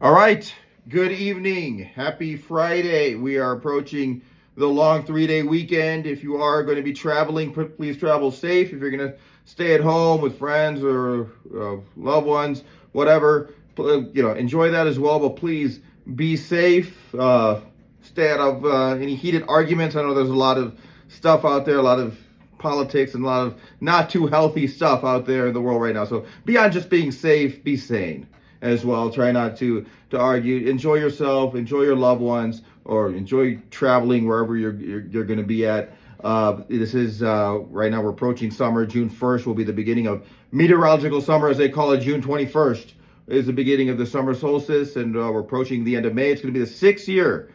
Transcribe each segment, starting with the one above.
All right, good evening. Happy Friday. We are approaching the long 3-day weekend. If you are going to be traveling, please travel safe. If you're going to stay at home with friends or loved ones, whatever, enjoy that as well. But please be safe. Stay out of any heated arguments. I know there's a lot of stuff out there, a lot of politics and a lot of not too healthy stuff out there in the world right now. So beyond just being safe, be sane as well. Try not to argue. Enjoy yourself, enjoy your loved ones, or enjoy traveling wherever you're going to be at. This is right now we're approaching summer. June 1st will be the beginning of meteorological summer, as they call it. June 21st is the beginning of the summer solstice, and we're approaching the end of May. It's going to be the 6-year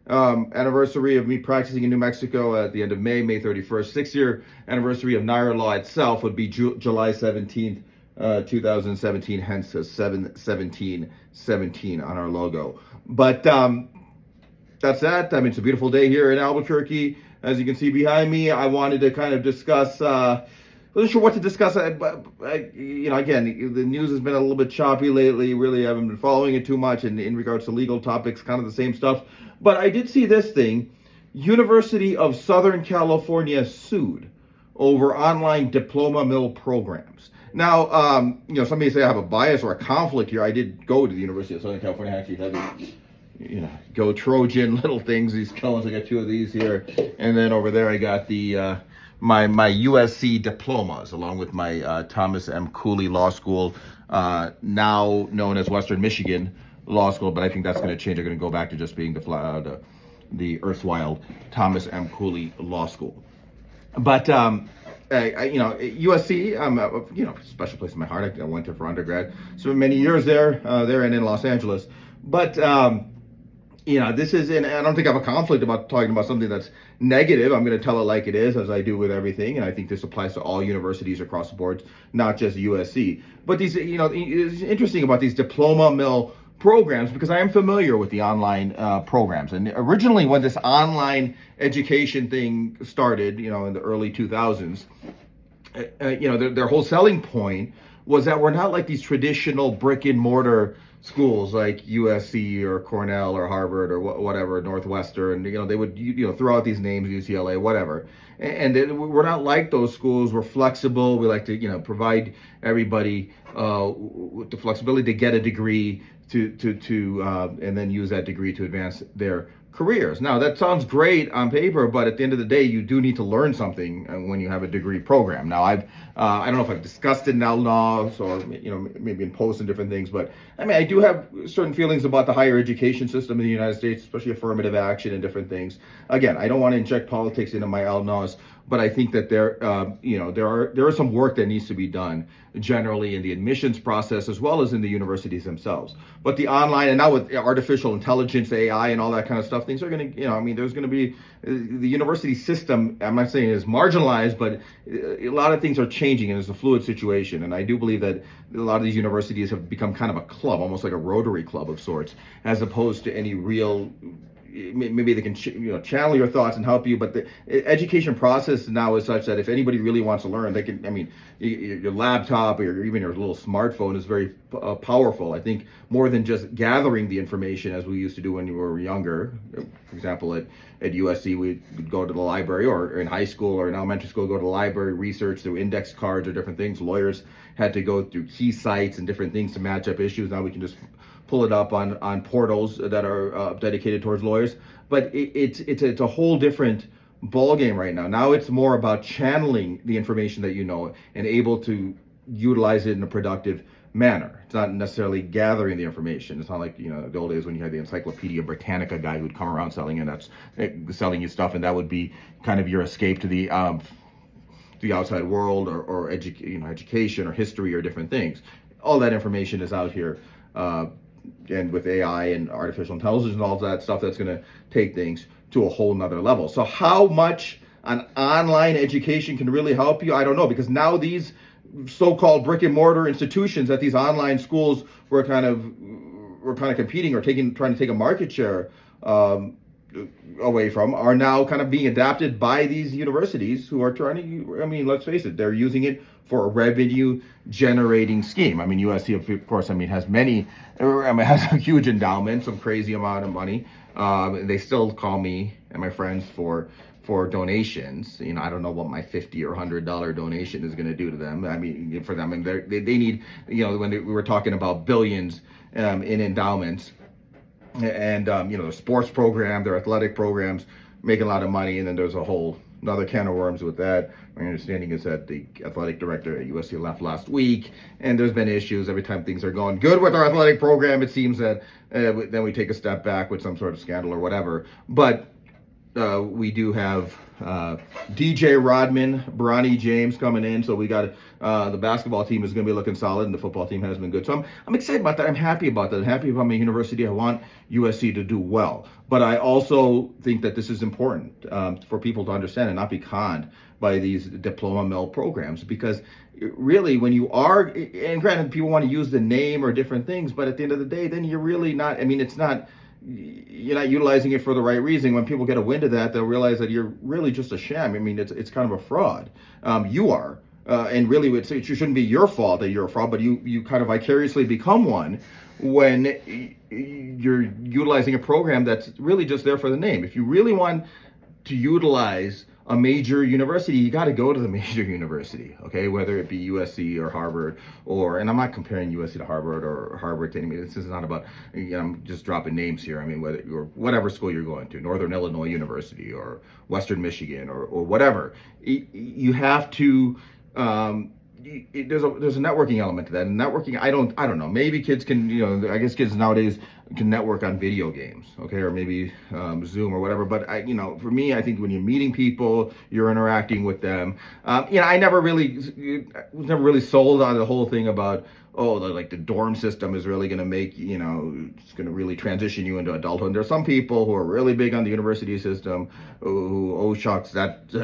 anniversary of me practicing in New Mexico at the end of May 31st. 6-year anniversary of NARA itself would be July 17th. 2017, hence 7/17/17 on our logo. But that's that. I mean, it's a beautiful day here in Albuquerque. As you can see behind me, I wanted to kind of discuss, wasn't sure what to discuss, but again, the news has been a little bit choppy lately. Really, I haven't been following it too much, and in regards to legal topics, kind of the same stuff. But I did see this thing. University of Southern California sued over online diploma mill programs. Now, some may say I have a bias or a conflict here. I did go to the University of Southern California. I actually had these, go Trojan little things, these cones. I got 2 of these here. And then over there, I got the my USC diplomas, along with my Thomas M. Cooley Law School, now known as Western Michigan Law School. But I think that's going to change. They're going to go back to just being the erstwhile Thomas M. Cooley Law School. But USC, a special place in my heart. I went there for undergrad, so many years there and in Los Angeles. But this is, and I don't think I have a conflict about talking about something that's negative. I'm going to tell it like it is, as I do with everything, and I think this applies to all universities across the board, not just USC. But these, it's interesting about these diploma mill programs, because I am familiar with the online programs. And originally, when this online education thing started, in the early 2000s, their whole selling point was that we're not like these traditional brick and mortar schools like USC or Cornell or Harvard or whatever, Northwestern. They would throw out these names, UCLA, whatever. And we're not like those schools. We're flexible. We like to provide everybody with the flexibility to get a degree and then use that degree to advance their careers. Now, that sounds great on paper, but at the end of the day, you do need to learn something when you have a degree program. Now, I don't know if I've discussed it in LNAW or maybe in posts and different things, but I mean, I do have certain feelings about the higher education system in the United States, especially affirmative action and different things. Again, I don't want to inject politics into my LNAWs, but I think that there is some work that needs to be done generally in the admissions process as well as in the universities themselves. But the online, and now with artificial intelligence, AI, and all that kind of stuff, things are going to, there's going to be the university system. I'm not saying it's marginalized, but a lot of things are changing, and it's a fluid situation. And I do believe that a lot of these universities have become kind of a club, almost like a Rotary Club of sorts, as opposed to any real. Maybe they can channel your thoughts and help you, but the education process now is such that if anybody really wants to learn, they can. I mean, your laptop or even your little smartphone is very powerful. I think more than just gathering the information as we used to do when you were younger. For example, at USC, we'd go to the library, or in high school or in elementary school, go to the library, research through index cards or different things. Lawyers had to go through key sites and different things to match up issues. Now we can just pull it up on portals that are dedicated towards lawyers. But it's a whole different ball game right now. Now it's more about channeling the information that and able to utilize it in a productive manner. It's not necessarily gathering the information. It's not like the old days when you had the Encyclopedia Britannica guy who'd come around selling selling you stuff, and that would be kind of your escape to the outside world or education or history or different things. All that information is out here. And with AI and artificial intelligence and all that stuff, that's going to take things to a whole nother level. So how much an online education can really help you, I don't know, because now these so-called brick and mortar institutions at these online schools were kind of competing or trying to take a market share. away from are now kind of being adapted by these universities who are trying to, I mean, let's face it, they're using it for a revenue generating scheme. I mean, USC, of course, I mean, has many, I mean, has a huge endowment, some crazy amount of money. They still call me and my friends for donations. You know, I don't know what my $50 or $100 donation is going to do to them. I mean, for them, and they need, you know, when we were talking about billions in endowments, and you know, the sports program, their athletic programs, making a lot of money, and then there's a whole another can of worms with that. My understanding is that the athletic director at USC left last week, and there's been issues every time things are going good with our athletic program. It seems that then we take a step back with some sort of scandal or whatever. But we do have DJ Rodman, Bronny James coming in, so we got the basketball team is going to be looking solid, and the football team has been good. So I'm excited about that. I'm happy about that. I'm happy about my university. I want USC to do well, but I also think that this is important for people to understand and not be conned by these diploma mill programs, because really, when you are, and granted, people want to use the name or different things, but at the end of the day, then you're really not. I mean, you're not utilizing it for the right reason. When people get a wind of that, they'll realize that you're really just a sham. I mean, it's kind of a fraud. You are, and really, it shouldn't be your fault that you're a fraud, but you kind of vicariously become one when you're utilizing a program that's really just there for the name. If you really want to utilize a major university, you got to go to the major university, okay? Whether it be USC or Harvard, and I'm not comparing USC to Harvard or Harvard to anybody. This is not about, you know, I'm just dropping names here. I mean, whatever school you're going to, Northern Illinois University or Western Michigan or whatever, you have to. There's a networking element to that, and networking, I don't know, maybe kids can, you know, I guess kids nowadays can network on video games, okay, or maybe Zoom or whatever, but you know, for me, I think when you're meeting people, you're interacting with them, you know, I was never really sold on the whole thing about, the dorm system is really going to make, you know, it's going to really transition you into adulthood. And there's some people who are really big on the university system who shucks, that's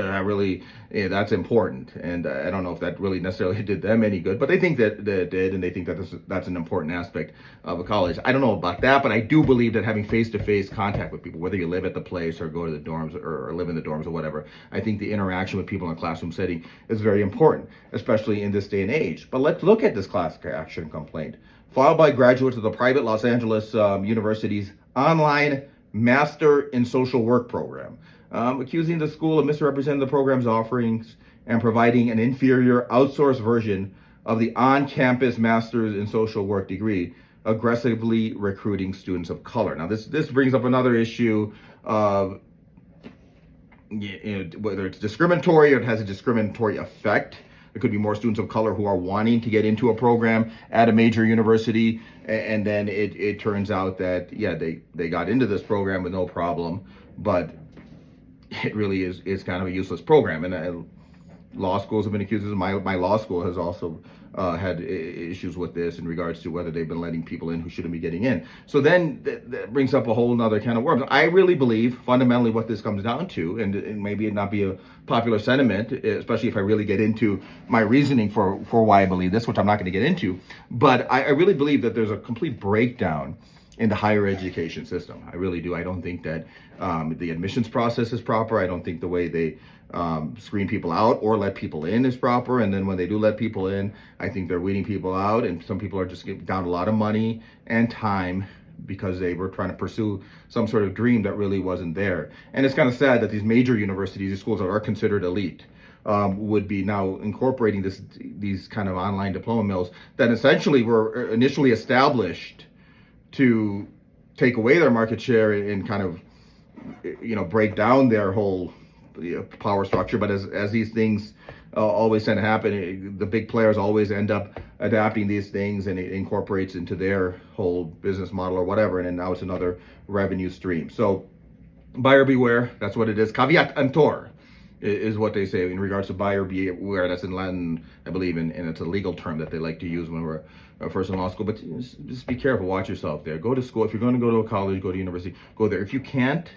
important. And I don't know if that really necessarily did them any good, but they think that it did, and they think that that's an important aspect of a college. I don't know about that, but I do believe that having face-to-face contact with people, whether you live at the place or go to the dorms or live in the dorms or whatever, I think the interaction with people in a classroom setting is very important, especially in this day and age. But let's look at this class action complaint filed by graduates of the private Los Angeles University's online Master in Social Work program, accusing the school of misrepresenting the program's offerings and providing an inferior outsourced version of the on-campus Master's in Social Work degree, aggressively recruiting students of color. Now, this brings up another issue of, you know, whether it's discriminatory or it has a discriminatory effect. There could be more students of color who are wanting to get into a program at a major university, and then it turns out that, yeah, they got into this program with no problem, but it really is kind of a useless program. And law schools have been accused of this. My law school has also had issues with this in regards to whether they've been letting people in who shouldn't be getting in. So then that brings up a whole nother can of worms. I really believe fundamentally what this comes down to, and maybe it not be a popular sentiment, especially if I really get into my reasoning for why I believe this, which I'm not going to get into, but I really believe that there's a complete breakdown in the higher education system. I really do. I don't think that the admissions process is proper. I don't think the way they screen people out or let people in is proper. And then when they do let people in, I think they're weeding people out, and some people are just getting down a lot of money and time because they were trying to pursue some sort of dream that really wasn't there. And it's kind of sad that these major universities, these schools that are considered elite, would be now incorporating these kind of online diploma mills that essentially were initially established to take away their market share and kind of, you know, break down their whole power structure. But as these things always tend to happen, the big players always end up adapting these things, and it incorporates into their whole business model or whatever, and then now it's another revenue stream. So buyer beware, that's what it is. Caveat emptor is what they say in regards to buyer beware. That's in Latin, I believe, and it's a legal term that they like to use when we're first in law school. But just be careful, watch yourself there. Go to school. If you're going to go to a college, go to university, go there. If you can't,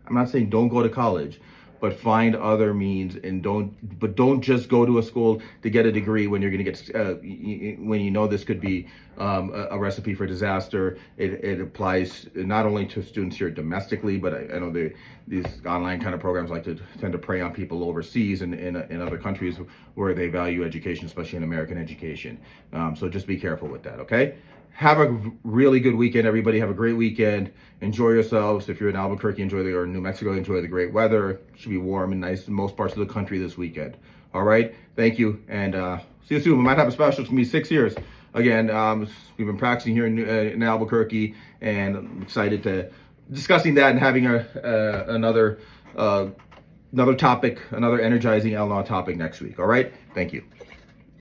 I'm not saying don't go to college, but find other means, and don't just go to a school to get a degree when you're going to get when you know this could be a recipe for disaster. It applies not only to students here domestically, but I know these online kind of programs like to tend to prey on people overseas and in other countries where they value education, especially in American education. So just be careful with that, okay? Have a really good weekend, everybody. Have a great weekend. Enjoy yourselves. If you're in Albuquerque, or New Mexico, enjoy the great weather. It should be warm and nice in most parts of the country this weekend. All right? Thank you, and see you soon. We might have a special. It's going to be 6 years. Again, we've been practicing here in Albuquerque, and I'm excited to discussing that and having another topic, another energizing LNAW topic next week. All right? Thank you.